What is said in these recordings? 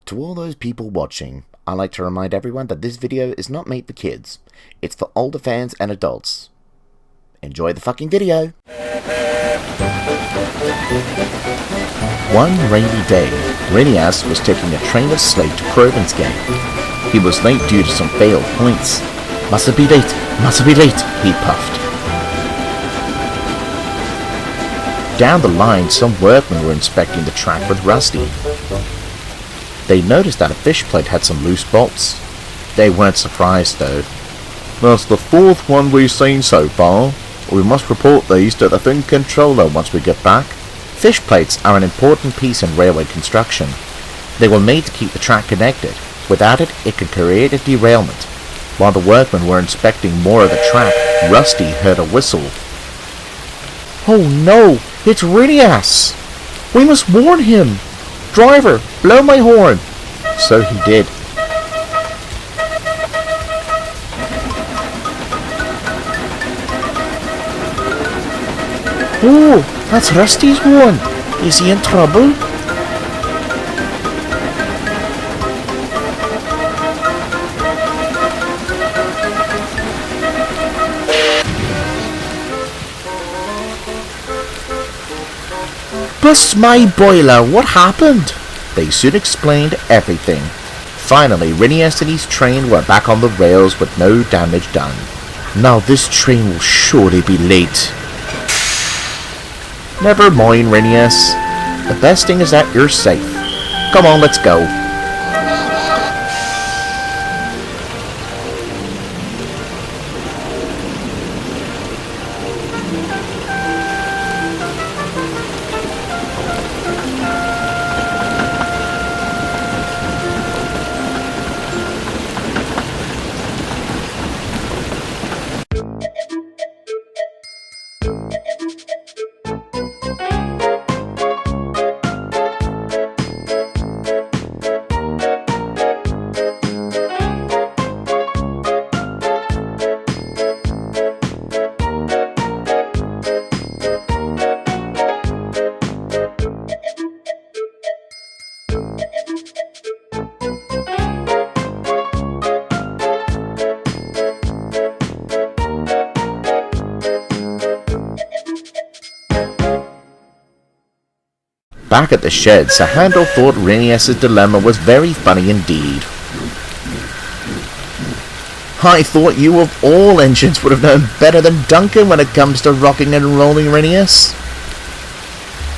To all those people watching, I'd like to remind everyone that this video is not made for kids. It's for older fans and adults. Enjoy the fucking video! One rainy day, Renias was taking a train of slate to Provence-Gate. He was late due to some failed points. Must be late, he puffed. Down the line, some workmen were inspecting the track with Rusty. They noticed that a fishplate had some loose bolts. They weren't surprised though. That's the fourth one we've seen so far. We must report these to the thing controller once we get back. Fishplates are an important piece in railway construction. They were made to keep the track connected. Without it, it could create a derailment. While the workmen were inspecting more of the track, Rusty heard a whistle. Oh no! It's Renias! We must warn him! Driver, blow my horn! So he did. Oh, that's Rusty's horn! Is he in trouble? Bust my boiler, what happened? They soon explained everything. Finally, Renias and his train were back on the rails with no damage done. Now this train will surely be late. Never mind, Renias. The best thing is that you're safe. Come on, let's go. Back at the shed, Sir Handel thought Renias' dilemma was very funny indeed. I thought you of all engines would have known better than Duncan when it comes to rocking and rolling, Renias.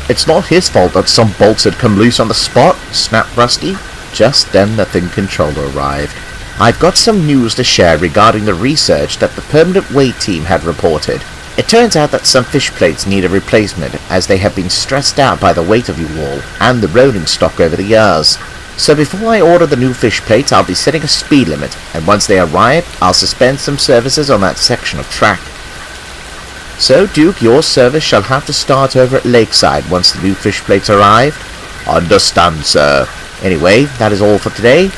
It's not his fault that some bolts had come loose on the spot, snapped Rusty. Just then the thing controller arrived. I've got some news to share regarding the research that the permanent weight team had reported. It turns out that some fish plates need a replacement, as they have been stressed out by the weight of you all, and the rolling stock over the years. So before I order the new fish plates, I'll be setting a speed limit, and once they arrive, I'll suspend some services on that section of track. So, Duke, your service shall have to start over at Lakeside once the new fish plates arrive. Understand, sir. Anyway, that is all for today.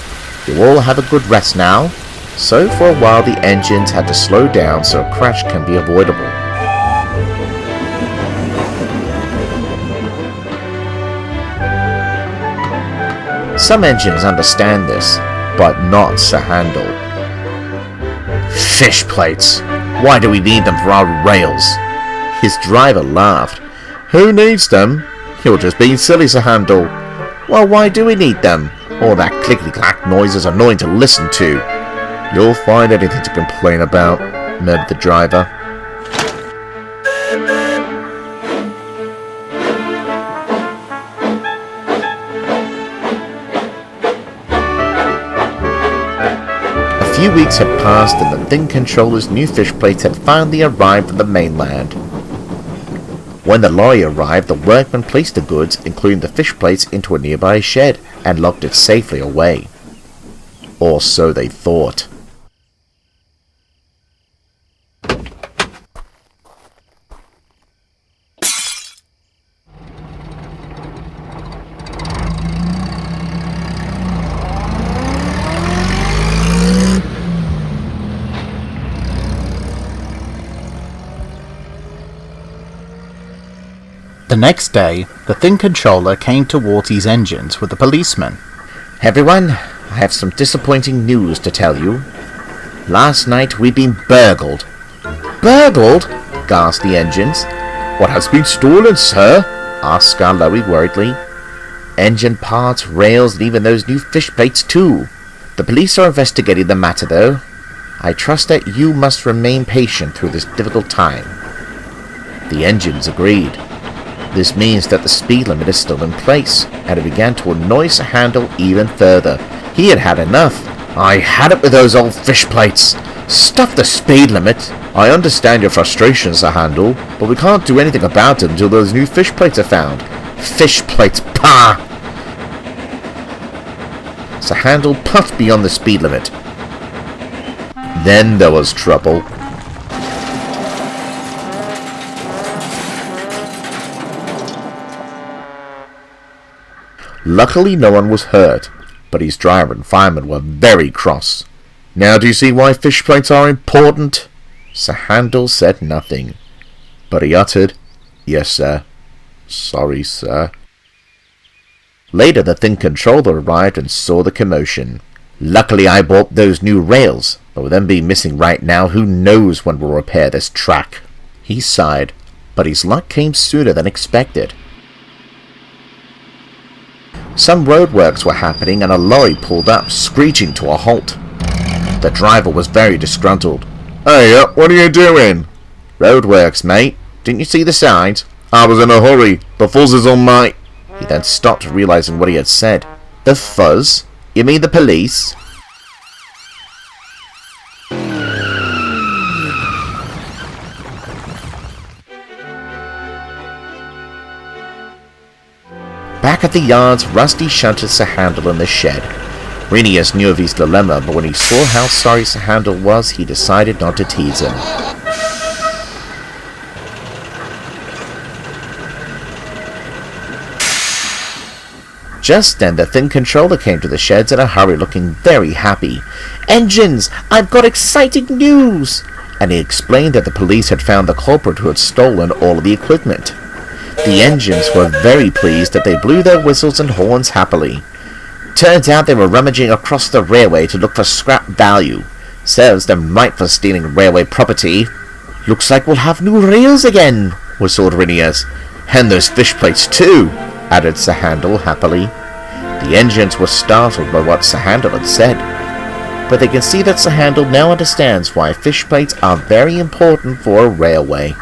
You all have a good rest now. So for a while the engines had to slow down so a crash can be avoidable. Some engines understand this, but not Sir Handel. Fish plates! Why do we need them for our rails? His driver laughed. Who needs them? You're just being silly, Sir Handel. Well, why do we need them? All that clickety-clack noise is annoying to listen to. You'll find anything to complain about, murmured the driver. A few weeks had passed and the thing controller's new fish plates had finally arrived from the mainland. When the lorry arrived, the workmen placed the goods, including the fish plates, into a nearby shed and locked it safely away. Or so they thought. The next day, the thing controller came towards his engines with a policeman. Everyone, I have some disappointing news to tell you. Last night we'd been burgled. Burgled? Gasped the engines. What has been stolen, sir? Asked Skarloey worriedly. Engine parts, rails, and even those new fishplates too. The police are investigating the matter though. I trust that you must remain patient through this difficult time. The engines agreed. This means that the speed limit is still in place, and it began to annoy Sir Handel even further. He had had enough. I had it with those old fishplates. Stuff the speed limit. I understand your frustration, Sir Handel, but we can't do anything about it until those new fishplates are found. Fishplates, pah! Sir Handel puffed beyond the speed limit. Then there was trouble. Luckily no one was hurt, but his driver and fireman were very cross. Now do you see why fishplates are important? Sir Handel said nothing, but he uttered, Yes, sir. Sorry, sir. Later the thin controller arrived and saw the commotion. Luckily I bought those new rails, but with them being missing right now, who knows when we'll repair this track. He sighed, but his luck came sooner than expected. Some roadworks were happening and a lorry pulled up, screeching to a halt. The driver was very disgruntled. Hey, what are you doing? Roadworks, mate. Didn't you see the signs? I was in a hurry. The fuzz is on my... He then stopped, realizing what he had said. The fuzz? You mean the police? Back at the yards, Rusty shunted Sir Handel in the shed. Renius knew of his dilemma, but when he saw how sorry Sir Handel was, he decided not to tease him. Just then the thin controller came to the sheds in a hurry, looking very happy. Engines! I've got exciting news! And he explained that the police had found the culprit who had stolen all of the equipment. The engines were very pleased that they blew their whistles and horns happily. Turns out they were rummaging across the railway to look for scrap value. Serves them right for stealing railway property. Looks like we'll have new rails again, whistled Rinius. And those fishplates too, added Sir Handel happily. The engines were startled by what Sir Handel had said, but they can see that Sir Handel now understands why fishplates are very important for a railway.